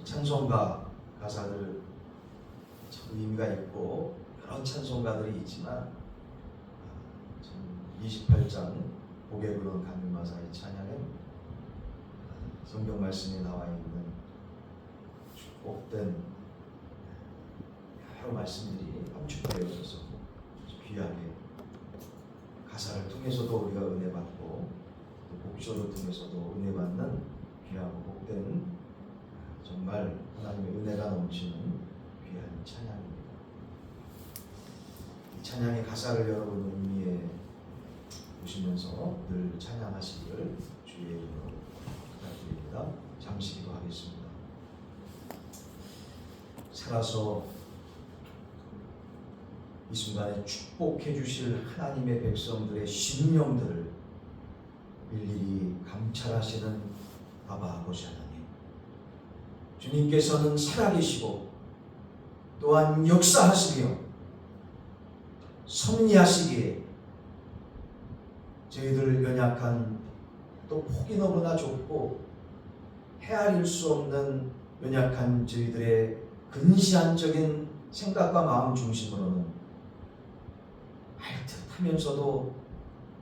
찬송가 가사들 참 의미가 있고 여러 찬송가들이 있지만 28장 고개 부른 감리마사의 찬양은 성경 말씀에 나와 있는 축복된 여러 말씀들이 함축되어져서 귀하게 가사를 통해서도 우리가 은혜 받고 또 곡조를 통해서도 은혜 받는 귀하고 복된 정말 하나님의 은혜가 넘치는 귀한 찬양입니다. 이 찬양의 가사를 여러분 음미해 보시면서 늘 찬양하시기를 주의 이름으로 부탁드립니다. 잠시 기도하겠습니다. 살아서 이 순간에 축복해 주실 하나님의 백성들의 심령들을 일일이 감찰하시는 아바 아버지 하나님, 주님께서는 살아계시고 또한 역사하시며 섭리하시기에 저희들 연약한 또 폭이 너무나 좁고 헤아릴 수 없는 연약한 저희들의 근시안적인 생각과 마음 중심으로는 알듯하면서도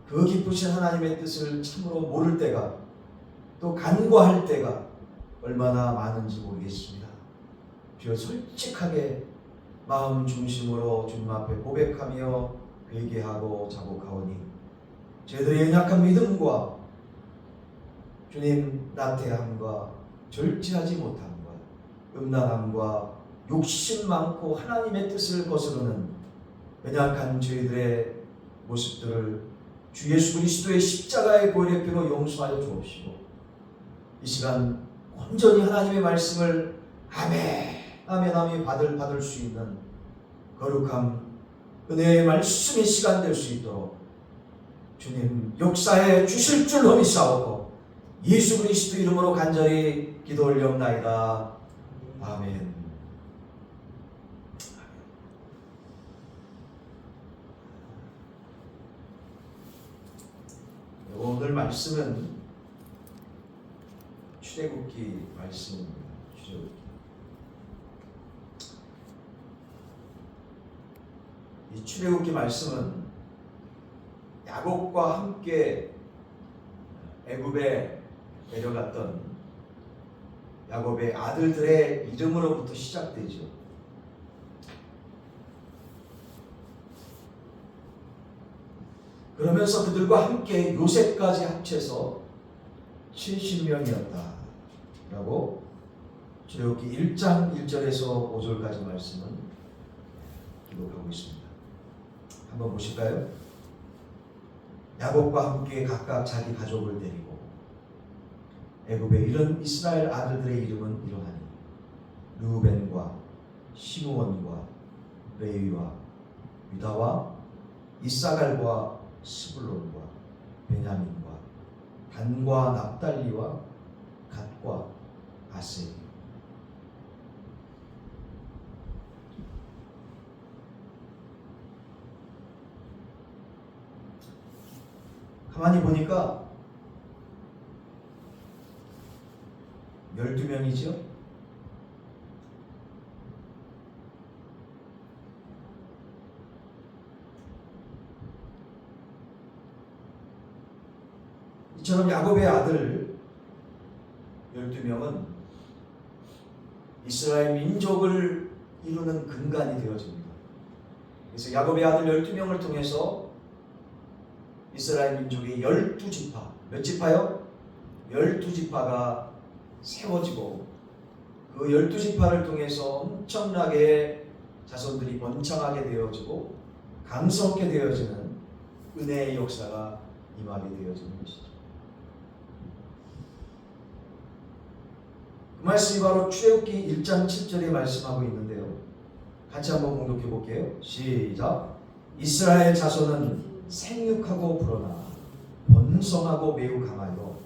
그 기쁘신 하나님의 뜻을 참으로 모를 때가 또 간과할 때가 얼마나 많은지 모르겠습니다. 주여 솔직하게 마음 중심으로 주님 앞에 고백하며 회개하고 자복하오니 저희들의 연약한 믿음과 주님 나태함과 절제하지 못함과 음란함과 욕심 많고 하나님의 뜻을 거스르는 연약한 저희들의 모습들을 주 예수 그리스도의 십자가의 보혈의 피로 용서하여 주옵시고 이 시간 온전히 하나님의 말씀을 아멘 아멘 아멘 받을 수 있는 거룩함 은혜의 말씀의 시간 될 수 있도록 주님 역사해 주실 줄로 믿사오고 예수 그리스도 이름으로 간절히 기도 올려옵나이다. 아멘. 오늘 말씀은 출애굽기 말씀입니다. 출애굽기. 이 출애굽기 말씀은 야곱과 함께 애굽에 내려갔던 야곱의 아들들의 이름으로부터 시작되죠. 그러면서 그들과 함께 요셉까지 합쳐서 70명이었다 라고 출애굽기 1장 1절에서 5절까지 말씀은 기록하고 있습니다. 한번 보실까요? 야곱과 함께 각각 자기 가족을 데리고 애굽에 이른 이스라엘 아들들의 이름은 이러하니 르우벤과 시므온과 레위와 유다와 이사갈과 스불론과 베냐민과 단과 납달리와 갓과 아셀. 가만히 보니까 12명이죠. 이처럼 야곱의 아들 12명은 이스라엘 민족을 이루는 근간이 되어집니다. 그래서 야곱의 아들 12명을 통해서 이스라엘 민족의 12지파, 몇 지파요? 12지파가 세워지고 그 12지파를 통해서 엄청나게 자손들이 번창하게 되어지고 강성하게 되어지는 은혜의 역사가 임하게 되어지는 것이죠. 그 말씀이 바로 출애굽기 1장 7절에 말씀하고 있는데요. 같이 한번 공독해 볼게요. 시작. 이스라엘 자손은 생육하고 불어나 번성하고 매우 강하여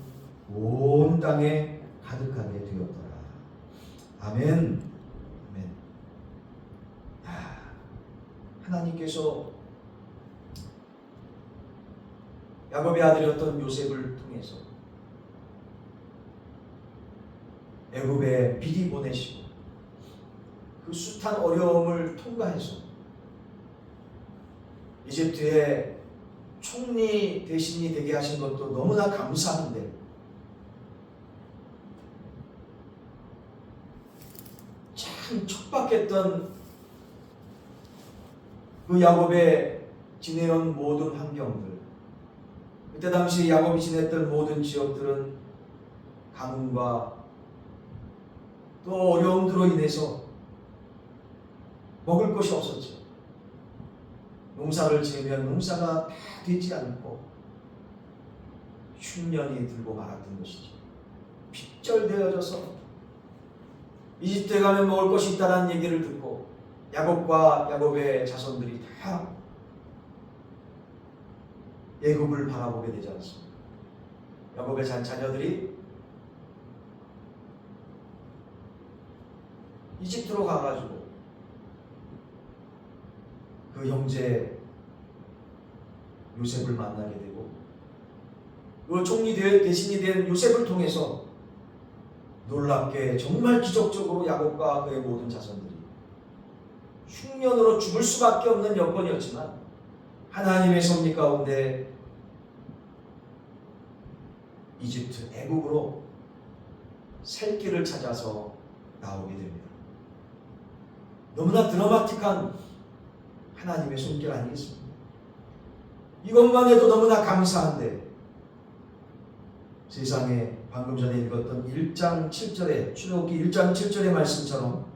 온 땅에 가득하게 되었더라. 아멘. 아멘. 하나님께서 야곱의 아들이었던 요셉을 통해서 애굽에 미리 보내시고 그 숱한 어려움을 통과해서 이집트의 총리 대신이 되게 하신 것도 너무나 감사한데 참 척박했던 그 야곱의 지내온 모든 환경들, 그때 당시 야곱이 지냈던 모든 지역들은 가뭄과 또 어려움들로 인해서 먹을 것이 없었죠. 농사를 지으면 농사가 다 되지 않고 흉년이 들고 말았던 것이죠. 빗절되어져서 이집트에 가면 먹을 것이 있다는 얘기를 듣고 야곱과 야곱의 자손들이 다 애굽을 바라보게 되지 않습니까? 야곱의 자녀들이 이집트로 가가지고 그 형제 요셉을 만나게 되고 그 총리 대신이 된 요셉을 통해서 놀랍게 정말 기적적으로 야곱과 그의 모든 자손들이 흉년으로 죽을 수밖에 없는 여건이었지만 하나님의 섭리 가운데 이집트 애굽으로 살 길을 찾아서 나오게 됩니다. 너무나 드라마틱한 하나님의 손길 아니겠습니까? 이것만 해도 너무나 감사한데 세상에 방금 전에 읽었던 1장 7절에 출애굽기 1장 7절의 말씀처럼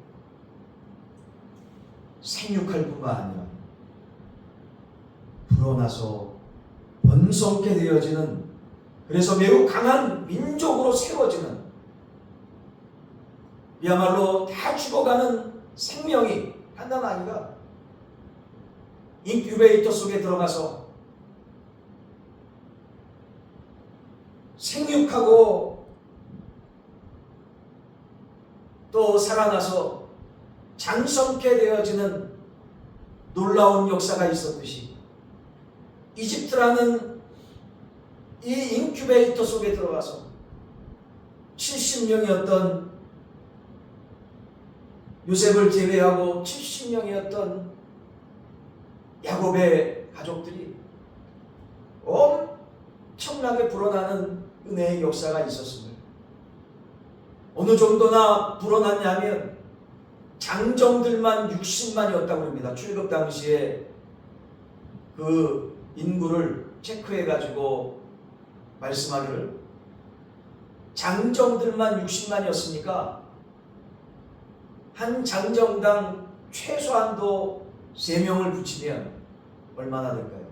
생육할 뿐만 아니라 불어나서 번성케 되어지는, 그래서 매우 강한 민족으로 세워지는, 그야말로 다 죽어가는 생명이 한단 아이가 인큐베이터 속에 들어가서 생육하고 또 살아나서 장성케 되어지는 놀라운 역사가 있었듯이 이집트라는 이 인큐베이터 속에 들어가서 70명이었던 요셉을 제외하고 70명이었던 야곱의 가족들이 엄청나게 불어나는 은혜의 역사가 있었습니다. 어느 정도나 불어났냐면 장정들만 60만이었다고 합니다. 출애굽 당시에 그 인구를 체크해가지고 말씀하기를 장정들만 60만이었으니까 한 장정당 최소한도 3명을 붙이면 얼마나 될까요?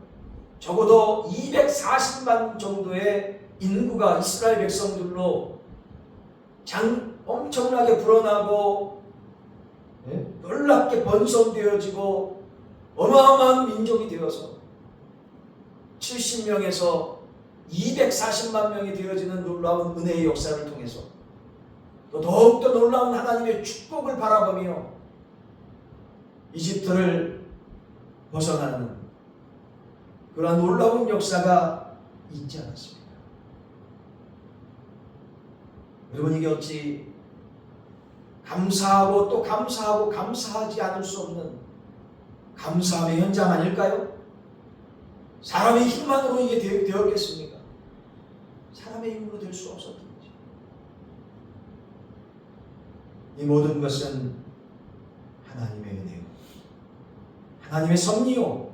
적어도 240만 정도의 인구가 이스라엘 백성들로 엄청나게 불어나고 놀랍게 번성되어지고 어마어마한 민족이 되어서 70명에서 240만 명이 되어지는 놀라운 은혜의 역사를 통해서 또 더욱더 놀라운 하나님의 축복을 바라보며 이집트를 벗어나는 그러한 놀라운 역사가 있지 않았습니까? 여러분, 이게 어찌 감사하고 또 감사하고 감사하지 않을 수 없는 감사함의 현장 아닐까요? 사람의 힘만으로 이게 되었겠습니까? 사람의 힘으로 될 수 없었던 거죠. 이 모든 것은 하나님의 은혜요, 하나님의 섭리요,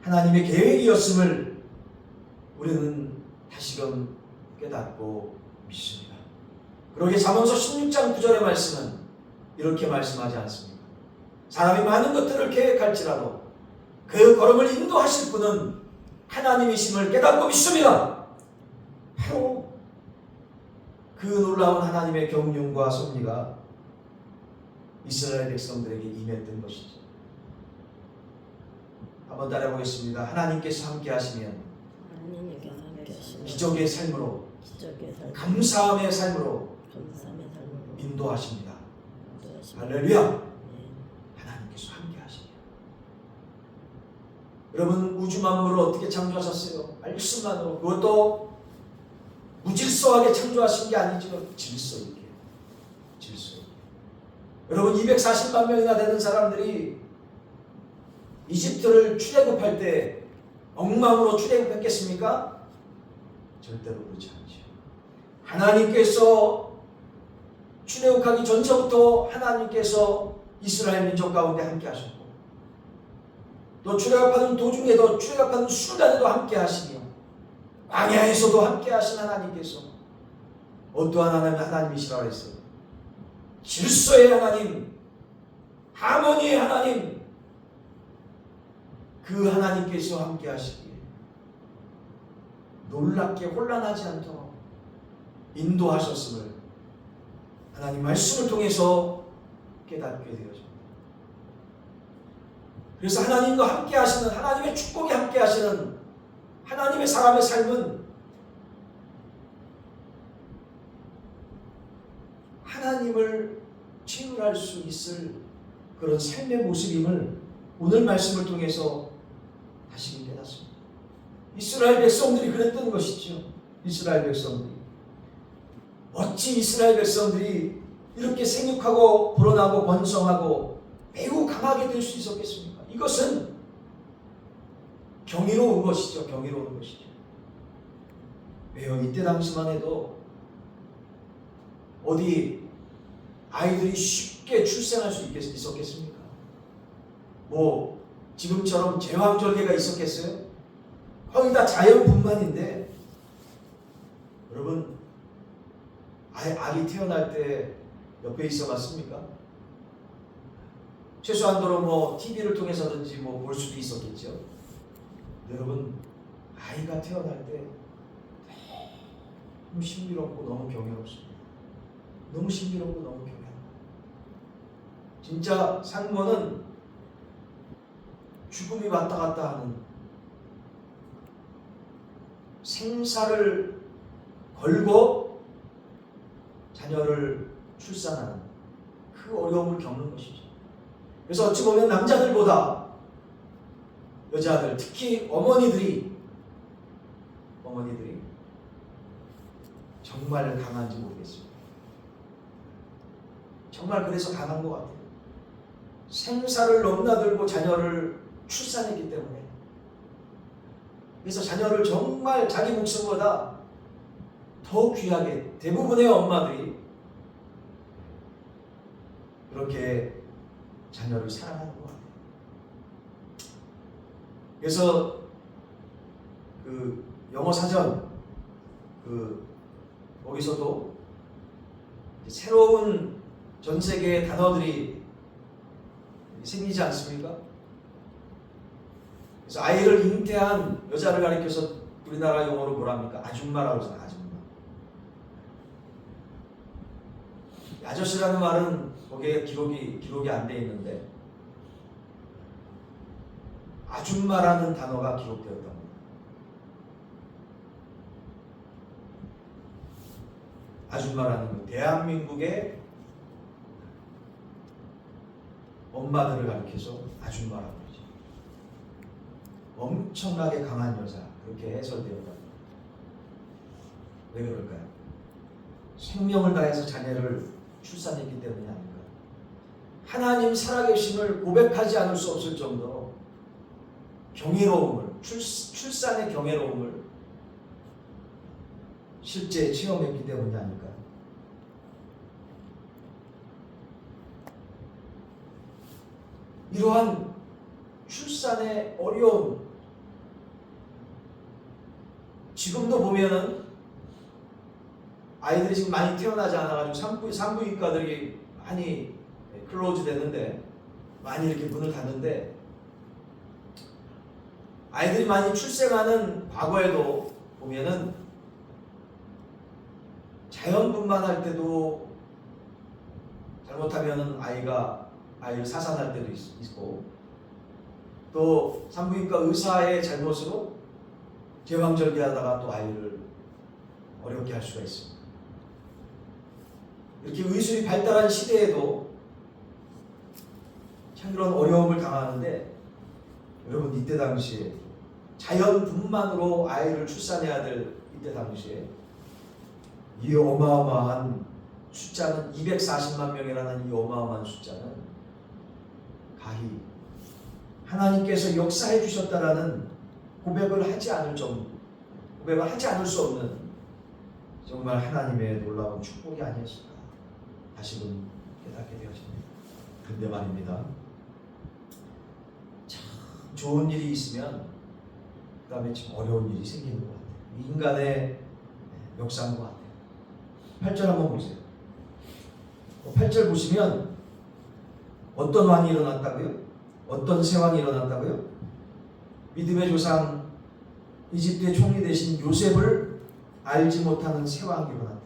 하나님의 계획이었음을 우리는 다시금 깨닫고 믿습니다. 그러게 잠언서 16장 9절의 말씀은 이렇게 말씀하지 않습니까? 사람이 많은 것들을 계획할지라도 그 걸음을 인도하실 분은 하나님이심을 깨닫고 믿습니다. 바로 그 놀라운 하나님의 경륜과 섭리가 이스라엘 백성들에게 임했던 것이죠. 한번 따라해보겠습니다. 하나님께서 함께 하시면 기적의 삶으로, 감사함의 삶으로 인도하십니다. 할렐루야! 하나님께서 함께 하시면. 여러분, 우주 만물을 어떻게 창조하셨어요? 말씀만으로. 그것도 무질서하게 창조하신 게 아니지만 질서 있게. 여러분 240만 명이나 되는 사람들이 이집트를 출애굽할 때 엉망으로 출애굽했겠습니까? 절대로 그렇지 않죠. 하나님께서 출애굽하기 전서부터 하나님께서 이스라엘 민족 가운데 함께 하셨고, 또 출애굽하는 도중에도 출애굽하는 순간에도 함께 하시며, 광야에서도 함께 하신 하나님께서 어떠한 하나님이시라고 했어요? 질서의 하나님, 하모니의 하나님, 그 하나님께서 함께 하시기에 놀랍게 혼란하지 않도록 인도하셨음을 하나님 말씀을 통해서 깨닫게 되어집니다. 그래서 하나님과 함께 하시는, 하나님의 축복이 함께 하시는 하나님의 사람의 삶은 하나님을 친밀할 수 있을 그런 삶의 모습임을 오늘 말씀을 통해서 다시 깨닫습니다. 이스라엘 백성들이 그랬던 것이죠. 이스라엘 백성들이, 어찌 이스라엘 백성들이 이렇게 생육하고 불어나고 번성하고 매우 강하게 될 수 있었겠습니까? 이것은 경이로운 것이죠. 경이로운 것이죠. 왜요? 이때 당시만 해도 어디 아이들이 쉽게 출생할 수 있었겠습니까? 뭐 지금처럼 제왕절개가 있었겠어요? 거의 다 자연분만인데, 여러분 아기 태어날 때 옆에 있어 봤습니까? 최소한도로 뭐 TV를 통해서든지 뭐 볼 수도 있었겠죠. 여러분 아이가 태어날 때 너무 신비롭고 너무 경이롭습니다. 너무 신비롭고 너무 경이롭습니다. 진짜 산모는 죽음이 왔다 갔다 하는, 생사를 걸고 자녀를 출산하는 그 어려움을 겪는 것이죠. 그래서 어찌 보면 남자들보다 여자들, 특히 어머니들이 정말 강한지 모르겠습니다. 정말 그래서 강한 것 같아요. 생사를 넘나들고 자녀를 출산했기 때문에. 그래서 자녀를 정말 자기 목숨보다 더 귀하게, 대부분의 엄마들이 그렇게 자녀를 사랑하는 것 같아요. 그래서 그 영어 사전 거기서도 새로운 전 세계의 단어들이 생기지 않습니까? 그래서 아이를 잉태한 여자를 가리켜서 우리나라 용어로 뭐랍니까? 아줌마라고 하잖아요. 아줌마. 아저씨라는 말은 거기에 기록이 안 돼 있는데, 아줌마라는 단어가 기록되었다고 합니다. 아줌마라는 건 대한민국의 엄마들을 가리켜서 아줌마라고 그러죠. 엄청나게 강한 여자, 그렇게 해설되었다. 왜 그럴까요? 생명을 다해서 자녀를 출산했기 때문이 아닐까요? 하나님 살아계심을 고백하지 않을 수 없을 정도로 경이로움을, 출산의 경이로움을 실제 체험했기 때문이 아닐까요? 이러한 출산의 어려움, 지금도 보면은 아이들이 지금 많이 태어나지 않아가지고 산부인과들이 많이 클로즈 됐는데, 많이 이렇게 문을 닫는데, 아이들이 많이 출생하는 과거에도 보면은 자연분만할 때도 잘못하면은 아이를 사산할 때도 있고, 또 산부인과 의사의 잘못으로 제왕절개하다가 또 아이를 어렵게 할 수가 있습니다. 이렇게 의술이 발달한 시대에도 참 그런 어려움을 당하는데, 여러분 이때 당시에 자연분만으로 아이를 출산해야 될 이때 당시에 이 어마어마한 숫자는 240만 명이라는 이 어마어마한 숫자는 가히 하나님께서 역사해 주셨다라는 고백을 하지 않을 수 없는 정말 하나님의 놀라운 축복이 아니었을까 다시금 깨닫게 되어집니다. 근데 말입니다, 참 좋은 일이 있으면 그 다음에 참 어려운 일이 생기는 것 같아요. 인간의 역사인 것 같아요. 8절 한번 보세요. 8절 보시면 어떤 왕이 일어났다고요? 어떤 새 왕이 일어났다고요? 믿음의 조상 이집트의 총리 되신 요셉을 알지 못하는 새 왕이 일어났다고요.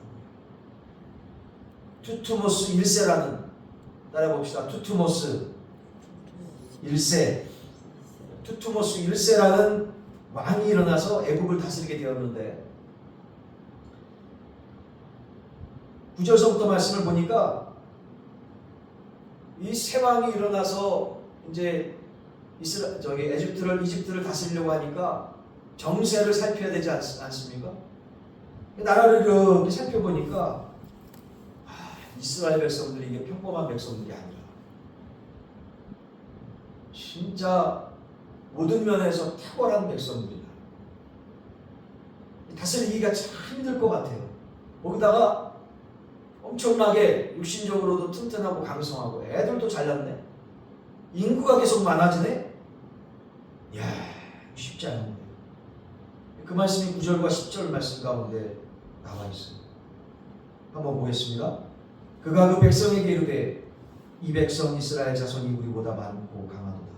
투투모스 1세라는, 따라 봅시다. 투투모스 1세. 투투모스 1세라는 왕이 일어나서 애국을 다스리게 되었는데 9절서부터 말씀을 보니까 이 새 왕이 일어나서 이제 이집트를 다스리려고 하니까 정세를 살펴야 되지 않습니까? 나라를 이렇게 살펴보니까 이스라엘 백성들이 이게 평범한 백성들이 아니라 진짜 모든 면에서 탁월한 백성들이다. 다스리기가 참 힘들 것 같아요. 거기다가 엄청나게 육신적으로도 튼튼하고 강성하고 애들도 잘났네. 인구가 계속 많아지네. 이야, 쉽지 않은 거예요. 그 말씀이 9절과 10절 말씀 가운데 나와 있어요. 한번 보겠습니다. 그가 그 백성에게 이르되 이 백성 이스라엘 자손이 우리보다 많고 강하도다.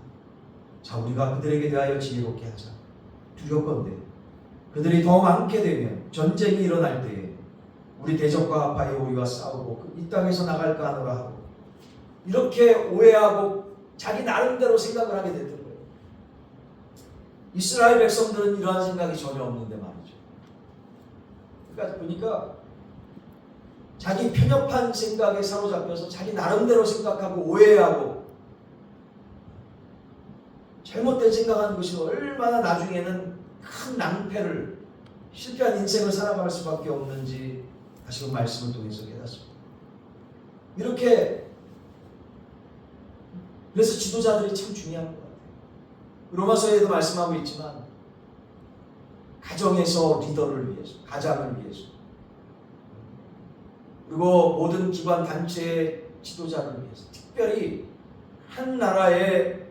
자, 우리가 그들에게 대하여 지혜롭게 하자. 두렵건대 그들이 더 많게 되면 전쟁이 일어날 때에 우리 대적과 합하여 우리와 싸우고 이 땅에서 나갈까 하노라 하고 이렇게 오해하고 자기 나름대로 생각을 하게 됐던 거예요. 이스라엘 백성들은 이러한 생각이 전혀 없는데 말이죠. 그러니까 보니까 자기 편협한 생각에 사로잡혀서 자기 나름대로 생각하고 오해하고 잘못된 생각하는 것이 얼마나 나중에는 큰 낭패를, 실패한 인생을 살아갈 수밖에 없는지 다시 말씀을 통해서 깨닫습니다. 이렇게 그래서 지도자들이 참 중요한 것 같아요. 로마서에도 말씀하고 있지만 가정에서 리더를 위해서, 가장을 위해서, 그리고 모든 기관 단체의 지도자를 위해서, 특별히 한 나라의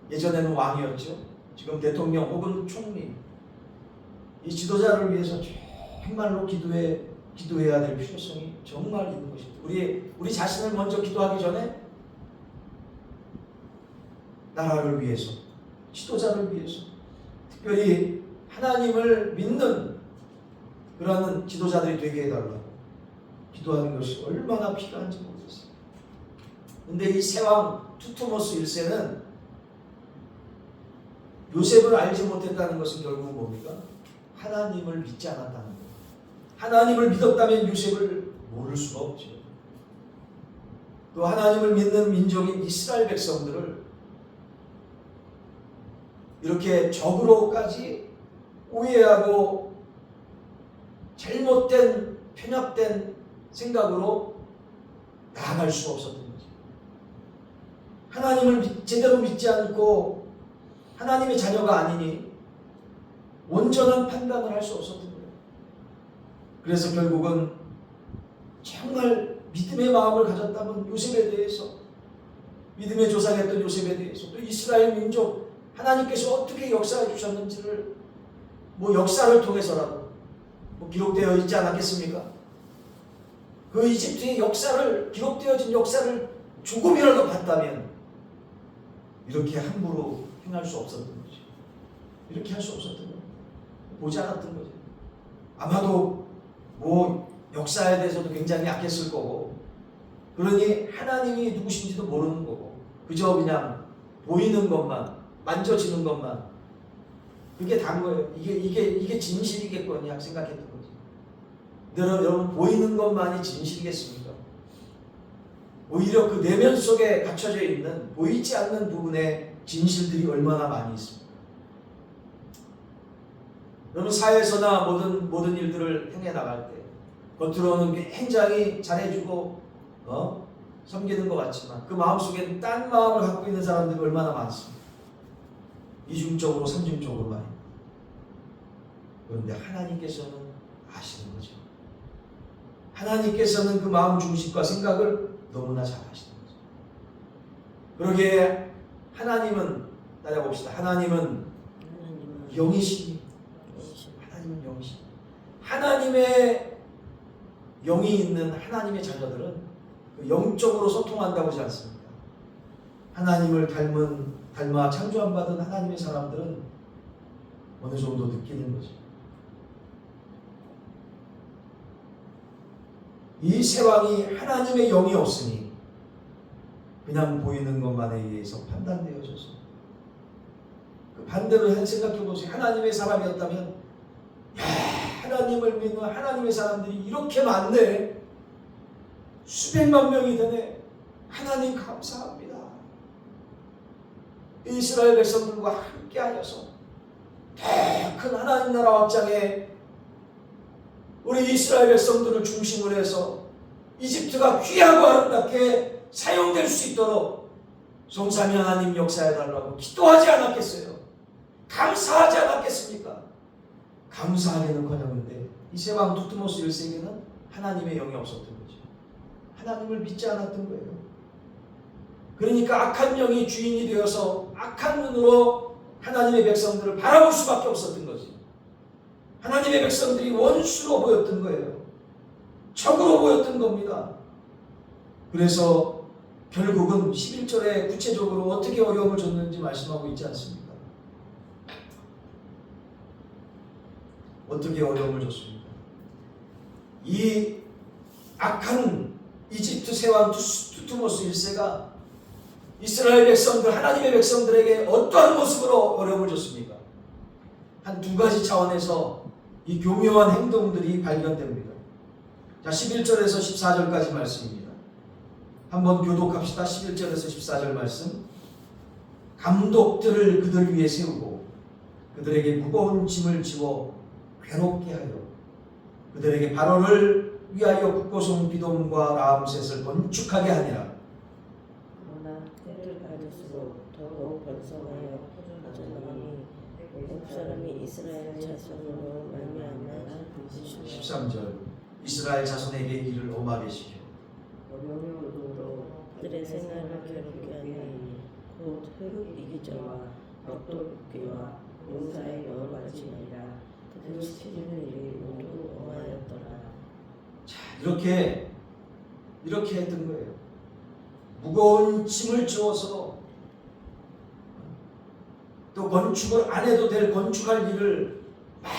예전에는 왕이었죠. 지금 대통령 혹은 총리, 이 지도자를 위해서 정말로 기도해야 될 필요성이 정말 있는 것입니다. 우리 자신을 먼저 기도하기 전에 나라를 위해서, 지도자를 위해서, 특별히 하나님을 믿는 그러한 지도자들이 되게 해달라고 기도하는 것이 얼마나 필요한지 모르겠어요. 근데 이 세왕 투투모스 1세는 요셉을 알지 못했다는 것은 결국은 뭡니까? 하나님을 믿지 않았다는 거예요. 하나님을 믿었다면 요셉을 모를 수가 없죠. 또 하나님을 믿는 민족인 이스라엘 백성들을 이렇게 적으로까지 오해하고 잘못된 편협된 생각으로 나아갈 수가 없었던 거죠. 하나님을 제대로 믿지 않고 하나님의 자녀가 아니니 온전한 판단을 할 수 없었던 거예요. 그래서 결국은 정말 믿음의 마음을 가졌다면 요셉에 대해서, 믿음의 조상이었던 요셉에 대해서, 또 이스라엘 민족 하나님께서 어떻게 역사해 주셨는지를 역사를 통해서라도 기록되어 있지 않았겠습니까? 그 이집트의 역사를, 기록되어진 역사를 조금이라도 봤다면 이렇게 함부로 행할 수 없었던 거죠. 이렇게 할 수 없었던 거죠. 보지 않았던 거죠. 아마도 역사에 대해서도 굉장히 약했을 거고, 그러니 하나님이 누구신지도 모르는 거고, 그저 그냥 보이는 것만, 만져지는 것만, 그게 단 거예요. 이게 진실이겠거니 생각했던 거죠. 여러분, 보이는 것만이 진실이겠습니까? 오히려 그 내면 속에 갖춰져 있는 보이지 않는 부분의 진실들이 얼마나 많이 있습니까? 여러분, 사회에서나 모든 일들을 행해 나갈 때 겉으로는 굉장히 잘해주고 섬기는 것 같지만 그 마음속에 딴 마음을 갖고 있는 사람들이 얼마나 많습니까? 이중적으로 삼중적으로 말입니다. 그런데 하나님께서는 아시는 거죠. 하나님께서는 그 마음 중심과 생각을 너무나 잘 아시는 거죠. 그러기에 하나님은 따져봅시다. 하나님은 영이십니다. 하나님은 영이십니다. 하나님의 영이 있는 하나님의 자녀들은 그 영적으로 소통한다고 하지 않습니까? 하나님을 닮아 창조함 받은 하나님의 사람들은 어느 정도 느끼는 거죠. 이 세왕이 하나님의 영이 없으니 그냥 보이는 것만에 의해서 판단되어져서 그 반대로 생각해 보세요. 하나님의 사람이었다면 하나님을 믿는 하나님의 사람들이 이렇게 많네. 수백만 명이 되네. 하나님 감사합니다. 이스라엘 백성들과 함께 하여서 더 큰 하나님 나라 확장에 우리 이스라엘 백성들을 중심으로 해서 이집트가 귀하고 아름답게 사용될 수 있도록 성삼위 하나님 역사해달라고 기도하지 않았겠어요? 감사하지 않았겠습니까? 감사하기는커녕인데 이 세왕 두트모스 1세기는 하나님의 영이 없었던 거죠. 하나님을 믿지 않았던 거예요. 그러니까 악한 영이 주인이 되어서 악한 눈으로 하나님의 백성들을 바라볼 수밖에 없었던 거지. 하나님의 백성들이 원수로 보였던 거예요. 적으로 보였던 겁니다. 그래서 결국은 11절에 구체적으로 어떻게 어려움을 줬는지 말씀하고 있지 않습니까? 어떻게 어려움을 줬습니까? 이 악한 이집트 세왕 두트모스 1세가 이스라엘 백성들, 하나님의 백성들에게 어떠한 모습으로 어려움을 줬습니까? 한 두 가지 차원에서 이 교묘한 행동들이 발견됩니다. 자, 11절에서 14절까지 말씀입니다. 한번 교독합시다. 11절에서 14절 말씀. 감독들을 그들 위에 세우고 그들에게 무거운 짐을 지워 괴롭게 하여 그들에게 바로를 위하여 국고성 비돔과 라암셋을 건축하게 하니라. 그러나 때를 받을수록 더욱 번성하여 퍼져나가니 애굽 사람이 이스라엘 자손으로 말미암아 13절 이스라엘 자손에게 이를 엄하게 시켜 명령으로 그들의 생활을 괴롭게 하니 곧 흑 이기저와 벽돌기와 용사의 여러 가지니라. 그들 시키는 일이 모두 엄하였더라. 자, 이렇게 했던 거예요. 무거운 짐을 지어서 또 건축을 안 해도 될 건축할 일을 막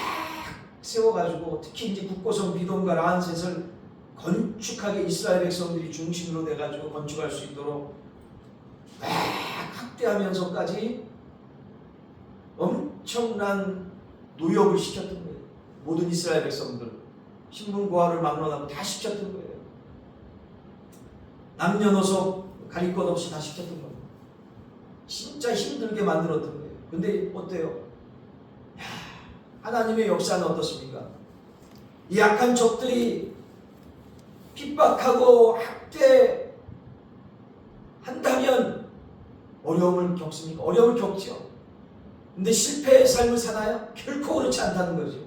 세워가지고 특히 이제 국고성 비돔과 라암셋을 건축하게 이스라엘 백성들이 중심으로 돼가지고 건축할 수 있도록 막 확대하면서까지 엄청난 노역을 시켰던 거예요. 모든 이스라엘 백성들 신분고하를 막론하고 다 시켰던 거예요. 남녀노소 가릴 것 없이 다 시켰던 겁니다. 진짜 힘들게 만들었던 거예요. 근데 어때요? 하나님의 역사는 어떻습니까? 이 약한 적들이 핍박하고 학대한다면 어려움을 겪습니까? 어려움을 겪죠. 근데 실패의 삶을 사나요? 결코 그렇지 않다는 거죠.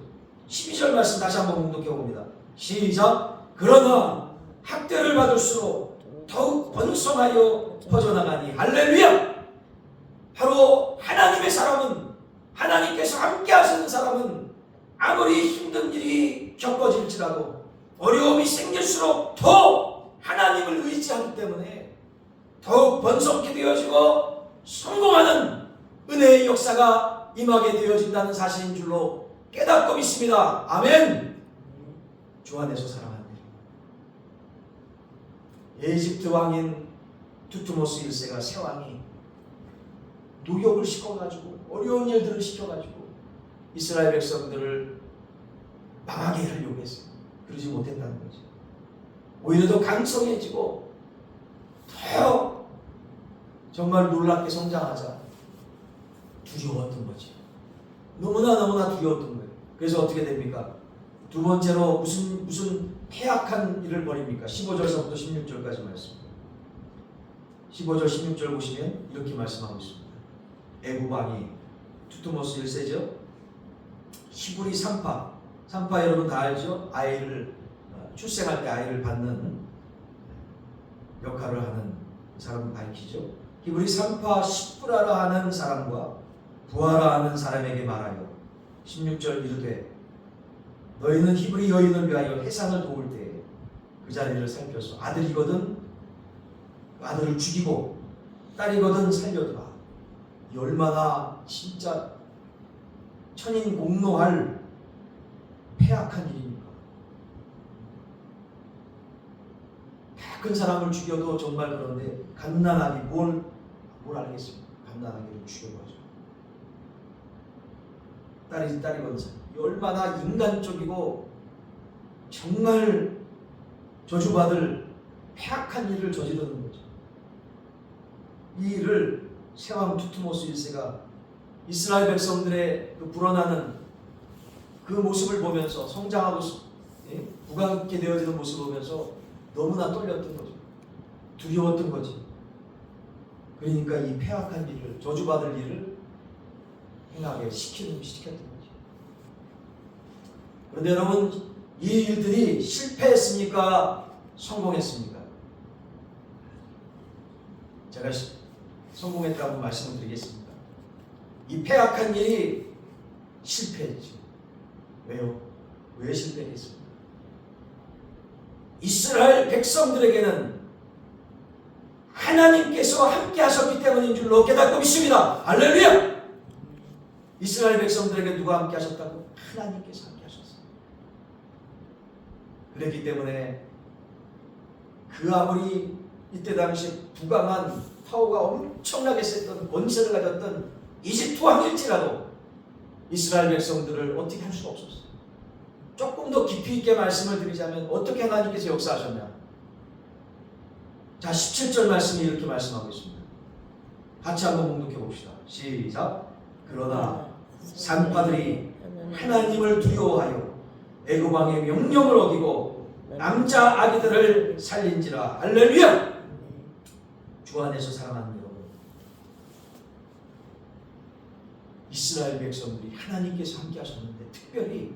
12절 말씀 다시 한번 공독해 봅니다. 시작. 그러나 학대를 받을수록 더욱 번성하여 퍼져나가니 할렐루야. 바로 하나님의 사람은, 하나님께서 함께 하시는 사람은 아무리 힘든 일이 겪어질지라도 어려움이 생길수록 더 하나님을 의지하기 때문에 더욱 번성케 되어지고 성공하는 은혜의 역사가 임하게 되어진다는 사실인 줄로 깨닫고 믿습니다. 아멘. 주 안에서 사랑하는 에집트 왕인 두트모스 1세가 새 왕이 노역을 시켜가지고 어려운 일들을 시켜가지고 이스라엘 백성들을 망하게 하려고 했어요. 그러지 못했다는 거죠. 오히려 더 강성해지고 더 정말 놀랍게 성장하자 두려웠던 거죠. 너무나 두려웠던 거예요. 그래서 어떻게 됩니까? 두 번째로 무슨 패악한 일을 벌입니까? 15절서부터 16절까지 말씀. 15절 16절 보시면 이렇게 말씀하고 있습니다. 애굽 왕이 투트모스 1세죠. 히브리 산파 여러분 다 알죠? 아이를 출생할 때 아이를 받는 역할을 하는 사람을 가리키죠. 히브리 산파 시프라라 하는 사람과 부하라 하는 사람에게 말하여 16절 이르되 너희는 히브리 여인을 위하여 해산을 도울 때에 그 자리를 살펴서 아들이거든 아들을 죽이고 딸이거든 살려두라. 이 얼마나 진짜 천인공노할 패악한 일입니까? 큰 사람을 죽여도 정말 그런데 갓난아기 뭘 알겠습니까? 갓난아기를 죽여버리죠. 딸이거든. 얼마나 인간적이고 정말 저주받을 패악한 일을 저지르는 거죠. 이 일을 세왕 투트모스 1세가 이스라엘 백성들의 그 불어나는 그 모습을 보면서 성장하고 부강하게 되어지는 모습을 보면서 너무나 떨렸던 거죠. 두려웠던 거지. 그러니까 이 패악한 일을 저주받을 일을 행하게 시켰던 거죠. 그런데 여러분 이 일들이 실패했습니까? 성공했습니까? 제가 성공했다고 말씀을 드리겠습니다. 이 패악한 일이 실패했죠. 왜요? 왜 실패했습니까? 이스라엘 백성들에게는 하나님께서 함께 하셨기 때문인 줄로 깨닫고 믿습니다. 할렐루야! 이스라엘 백성들에게 누가 함께 하셨다고? 하나님께서 함께 하셨어요. 그렇기 때문에 그 아무리 이때 당시 부강한 파워가 엄청나게 셌던 권세를 가졌던 이집트 왕일지라도 이스라엘 백성들을 어떻게 할 수가 없었어요. 조금 더 깊이 있게 말씀을 드리자면 어떻게 하나님께서 역사하셨냐. 자 17절 말씀이 이렇게 말씀하고 있습니다. 같이 한번 봉독해 봅시다. 시작. 그러나 산파들이 하나님을 두려워하여 애굽 왕의 명령을 어기고 남자 아기들을 살린지라. 할렐루야. 주 안에서 사랑하는 여러분, 이스라엘 백성들이 하나님께서 함께 하셨는데 특별히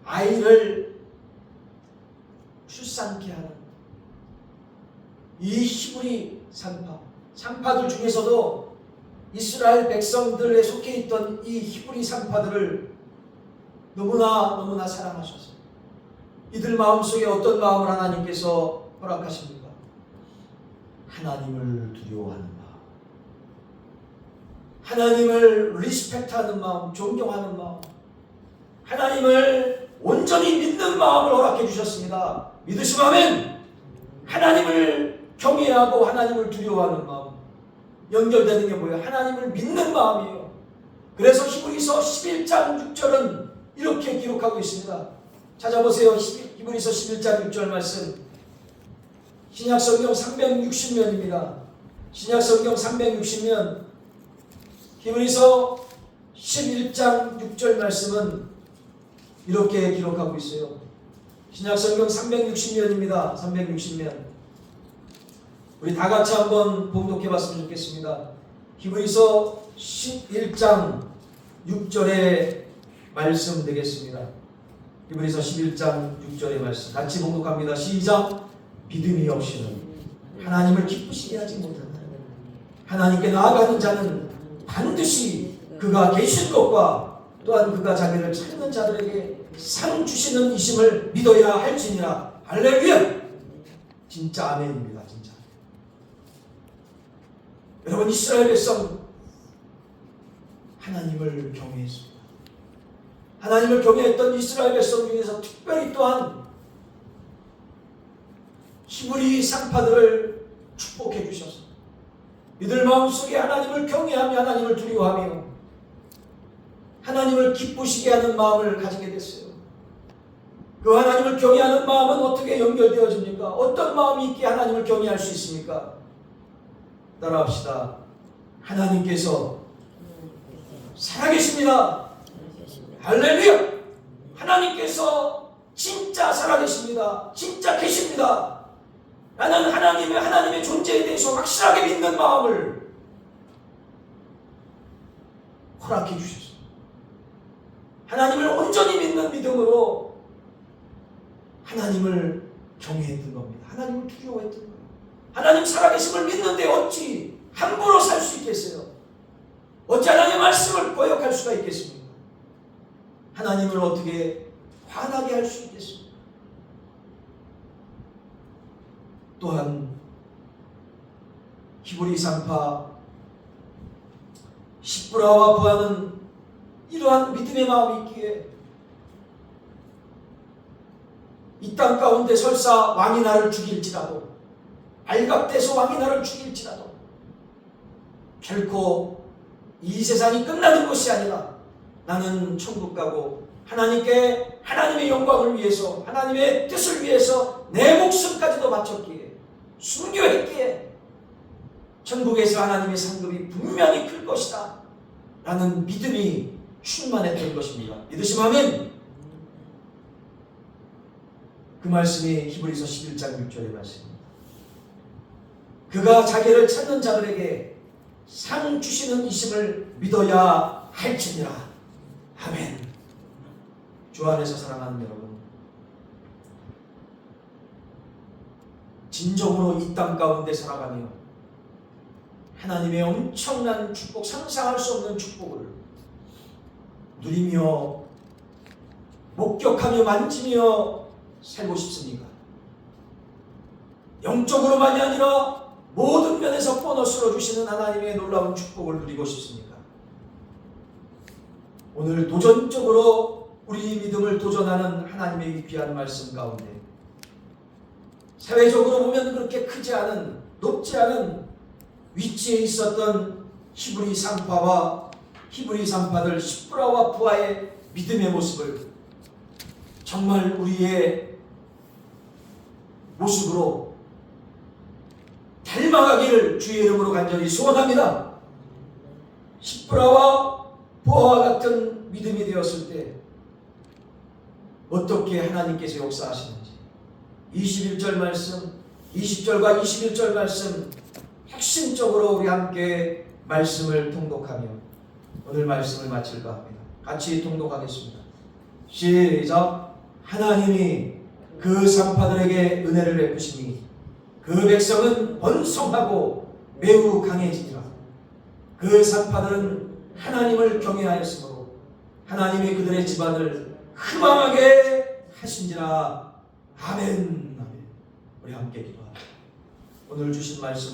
아이를 출산케 하는 이 히브리 산파들 중에서도 이스라엘 백성들에 속해 있던 이 히브리 산파들을 너무나 사랑하셨어요. 이들 마음속에 어떤 마음을 하나님께서 허락하십니까? 하나님을 두려워하는 마음, 하나님을 리스펙트하는 마음, 존경하는 마음, 하나님을 온전히 믿는 마음을 허락해 주셨습니다. 믿으시면 아멘. 하나님을 경외하고 하나님을 두려워하는 마음, 연결되는 게 뭐예요? 하나님을 믿는 마음이에요. 그래서 히브리서 11장 6절은 이렇게 기록하고 있습니다. 찾아보세요. 히브리서 11장 6절 말씀. 신약성경 360면입니다. 신약성경 360면 히브리서 11장 6절 말씀은 이렇게 기록하고 있어요. 신약성경 360면입니다. 360면. 우리 다 같이 한번 봉독해 봤으면 좋겠습니다. 히브리서 11장 6절의 말씀 되겠습니다. 히브리서 11장 6절의 말씀 같이 봉독합니다. 시작. 믿음이 없이는 하나님을 기쁘시게 하지 못한다. 하나님께 나아가는 자는 반드시 그가 계신 것과 또한 그가 자기를 찾는 자들에게 상 주시는 이심을 믿어야 할지니라. 할렐루야. 진짜 아멘입니다. 진짜. 여러분 이스라엘 백성 하나님을 경외했습니다. 하나님을 경외했던 이스라엘 백성 중에서 특별히 또한 히브리 산파들을 축복해 주셔서 이들 마음속에 하나님을 경외하며 하나님을 두려워하며 하나님을 기쁘시게 하는 마음을 가지게 됐어요. 그 하나님을 경외하는 마음은 어떻게 연결되어집니까? 어떤 마음이 있기에 하나님을 경외할 수 있습니까? 따라합시다. 하나님께서 살아계십니다. 할렐루야. 하나님께서 진짜 살아계십니다. 진짜 계십니다. 나는 하나님의 존재에 대해서 확실하게 믿는 마음을 허락해 주셨습니다. 하나님을 온전히 믿는 믿음으로 하나님을 경외했던 겁니다. 하나님을 두려워했던 거예요. 하나님 살아계심을 믿는데 어찌 함부로 살 수 있겠어요? 어찌 하나님의 말씀을 거역할 수가 있겠습니까? 하나님을 어떻게 화나게 할 수 있겠습니까? 또한 히브리 산파 십브라와 부하는 이러한 믿음의 마음이 있기에 이 땅 가운데 설사 왕이 나를 죽일지라도 발각돼서 왕이 나를 죽일지라도 결코 이 세상이 끝나는 것이 아니라 나는 천국 가고 하나님께 하나님의 영광을 위해서 하나님의 뜻을 위해서 내 목숨까지도 바쳤기에 순교했기에 천국에서 하나님의 상급이 분명히 클 것이다 라는 믿음이 충만했던 것입니다. 믿으시면 아멘. 그 말씀이 히브리서 11장 6절의 말씀입니다. 그가 자기를 찾는 자들에게 상 주시는 이심을 믿어야 할지니라. 아멘. 주 안에서 사랑하는 여러분, 진정으로 이 땅 가운데 살아가며 하나님의 엄청난 축복, 상상할 수 없는 축복을 누리며 목격하며 만지며 살고 싶습니까? 영적으로만이 아니라 모든 면에서 보너스로 주시는 하나님의 놀라운 축복을 누리고 싶습니까? 오늘 도전적으로 우리 믿음을 도전하는 하나님의 귀한 말씀 가운데 사회적으로 보면 그렇게 크지 않은, 높지 않은 위치에 있었던 히브리 산파들 십브라와 부하의 믿음의 모습을 정말 우리의 모습으로 닮아가기를 주의 이름으로 간절히 소원합니다. 십브라와 부하와 같은 믿음이 되었을 때 어떻게 하나님께서 역사하시는지 21절 말씀, 20절과 21절 말씀 핵심적으로 우리 함께 말씀을 통독하며 오늘 말씀을 마칠까 합니다. 같이 통독하겠습니다. 시작. 하나님이 그 산파들에게 은혜를 베푸시니 그 백성은 번성하고 매우 강해지니라. 그 산파들은 하나님을 경외하였으므로 하나님이 그들의 집안을 흠망하게 하신지라. 아멘. 아멘. 우리 함께 기도합니다. 오늘 주신 말씀